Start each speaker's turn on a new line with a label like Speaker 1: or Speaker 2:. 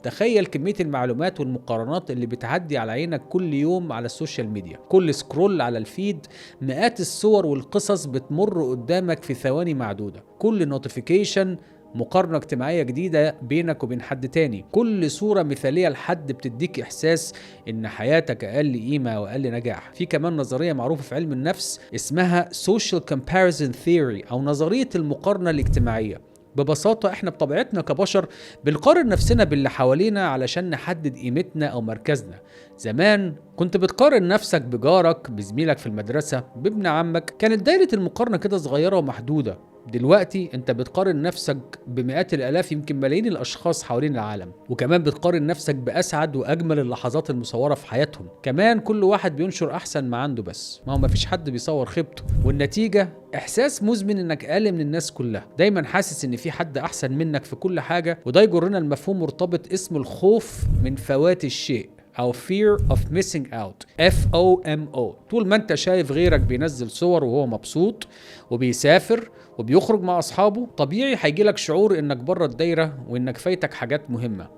Speaker 1: تخيل كمية المعلومات والمقارنات اللي بتعدي على عينك كل يوم على السوشيال ميديا. كل سكرول على الفيد مئات الصور والقصص بتمر قدامك في ثواني معدودة. كل نوتيفيكيشن مقارنة اجتماعية جديدة بينك وبين حد تاني. كل صورة مثالية لحد بتديك إحساس إن حياتك أقل قيمة وأقل نجاح. في كمان نظرية معروفة في علم النفس اسمها Social Comparison Theory أو نظرية المقارنة الاجتماعية. ببساطة احنا بطبيعتنا كبشر بنقارن نفسنا باللي حوالينا علشان نحدد قيمتنا او مركزنا. زمان كنت بتقارن نفسك بجارك، بزميلك في المدرسة، بابن عمك، كانت دايرة المقارنة كده صغيرة ومحدودة. دلوقتي انت بتقارن نفسك بمئات الالاف يمكن ملايين الاشخاص حوالين العالم، وكمان بتقارن نفسك باسعد واجمل اللحظات المصورة في حياتهم. كمان كل واحد بينشر احسن ما عنده، بس ما هو مفيش حد بيصور خيبته، والنتيجة احساس مزمن انك اقل من الناس كلها. دايما حاسس ان في حد احسن منك في كل حاجة، وده يجرنا المفهوم مرتبط اسمه الخوف من فوات الشيء أو fear of missing out FOMO. طول ما أنت شايف غيرك بينزل صور وهو مبسوط وبيسافر وبيخرج مع أصحابه، طبيعي هيجيلك شعور إنك بره الدايرة وإنك فايتك حاجات مهمة.